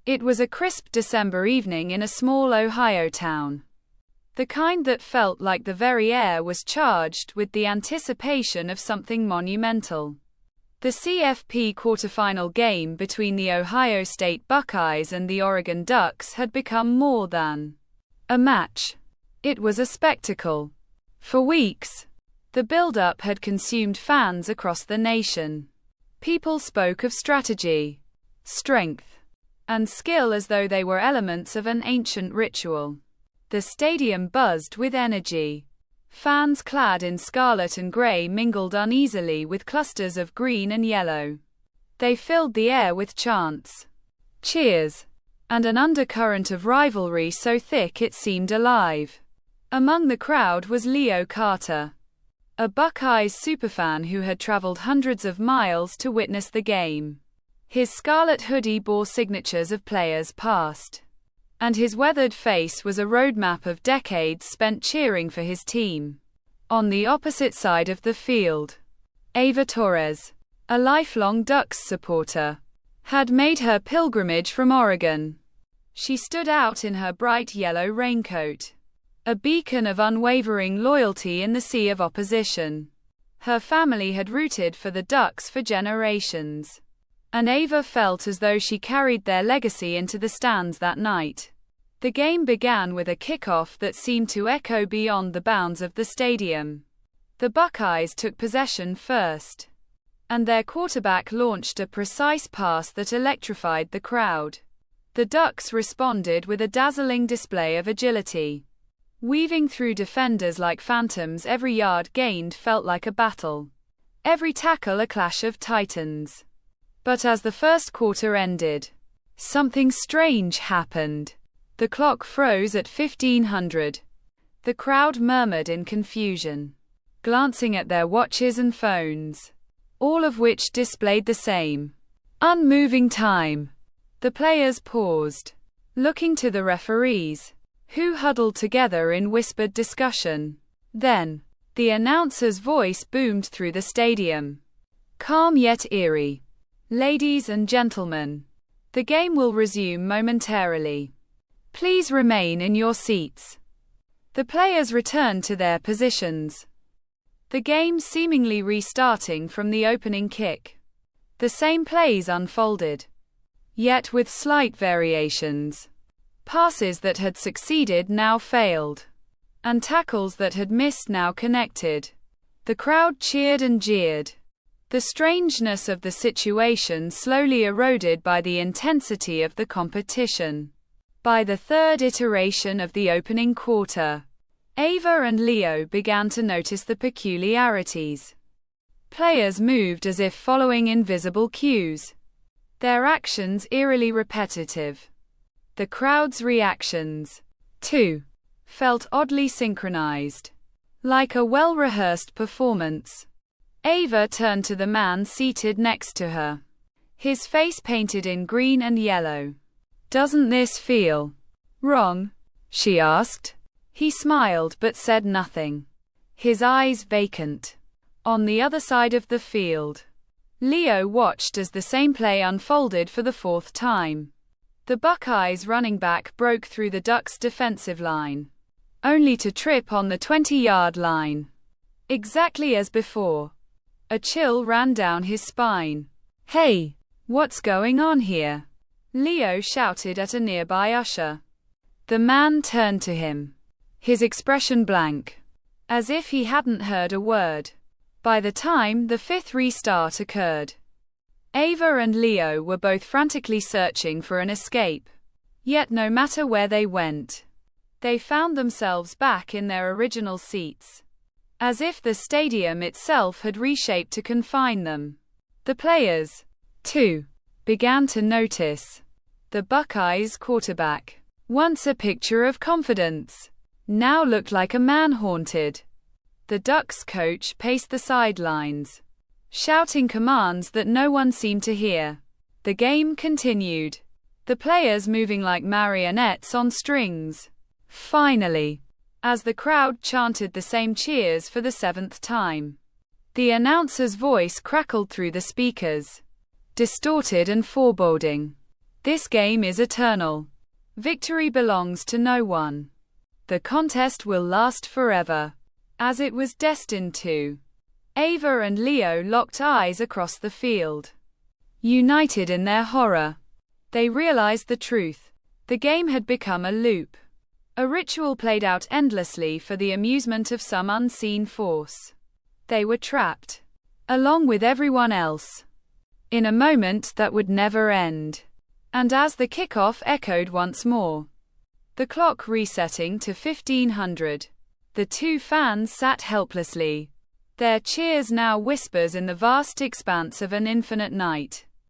It was a crisp December evening in a small Ohio town. The kind that felt like the very air was charged with the anticipation of something monumental. The CFP quarterfinal game between the Ohio State Buckeyes and the Oregon Ducks had become more than a match. It was a spectacle. For weeks, the build-up had consumed fans across the nation. People spoke of strategy, strength, and skill as though they were elements of an ancient ritual. The stadium buzzed with energy. Fans clad in scarlet and gray mingled uneasily with clusters of green and yellow. They filled the air with chants, cheers, and an undercurrent of rivalry so thick it seemed alive. Among the crowd was Leo Carter, a Buckeyes superfan who had traveled hundreds of miles to witness the game. His scarlet hoodie bore signatures of players past, and his weathered face was a roadmap of decades spent cheering for his team. On the opposite side of the field, Ava Torres, a lifelong Ducks supporter, had made her pilgrimage from Oregon. She stood out in her bright yellow raincoat, a beacon of unwavering loyalty in the sea of opposition. Her family had rooted for the Ducks for generations, and Ava felt as though she carried their legacy into the stands that night. The game began with a kickoff that seemed to echo beyond the bounds of the stadium. The Buckeyes took possession first, and their quarterback launched a precise pass that electrified the crowd. The Ducks responded with a dazzling display of agility. Weaving through defenders like phantoms, every yard gained felt like a battle, every tackle a clash of titans. But as the first quarter ended, something strange happened. The clock froze at 1500. The crowd murmured in confusion, glancing at their watches and phones, all of which displayed the same unmoving time. The players paused, looking to the referees, who huddled together in whispered discussion. Then, the announcer's voice boomed through the stadium, calm yet eerie. Ladies and gentlemen, the game will resume momentarily. Please remain in your seats. The players returned to their positions, the game seemingly restarting from the opening kick. The same plays unfolded, yet with slight variations. Passes that had succeeded now failed, and tackles that had missed now connected. The crowd cheered and jeered, the strangeness of the situation slowly eroded by the intensity of the competition. By the third iteration of the opening quarter, Ava and Leo began to notice the peculiarities. Players moved as if following invisible cues, their actions eerily repetitive. The crowd's reactions, too, felt oddly synchronized, like a well-rehearsed performance. Ava turned to the man seated next to her, his face painted in green and yellow. "Doesn't this feel wrong?" she asked. He smiled but said nothing, his eyes vacant. On the other side of the field, Leo watched as the same play unfolded for the fourth time. The Buckeyes running back broke through the Ducks' defensive line, only to trip on the 20-yard line. Exactly as before. A chill ran down his spine. "Hey, what's going on here?" Leo shouted at a nearby usher. The man turned to him, his expression blank, as if he hadn't heard a word. By the time the fifth restart occurred, Ava and Leo were both frantically searching for an escape. Yet no matter where they went, they found themselves back in their original seats, as if the stadium itself had reshaped to confine them. The players, too, began to notice. The Buckeyes quarterback, once a picture of confidence, now looked like a man haunted. The Ducks coach paced the sidelines, shouting commands that no one seemed to hear. The game continued, the players moving like marionettes on strings. Finally, as the crowd chanted the same cheers for the seventh time, the announcer's voice crackled through the speakers, distorted and foreboding. This game is eternal. Victory belongs to no one. The contest will last forever, as it was destined to. Ava and Leo locked eyes across the field. United in their horror, they realized the truth. The game had become a loop. A ritual played out endlessly for the amusement of some unseen force. They were trapped, along with everyone else, in a moment that would never end. And as the kickoff echoed once more, the clock resetting to 1500, the two fans sat helplessly, their cheers now whispers in the vast expanse of an infinite night.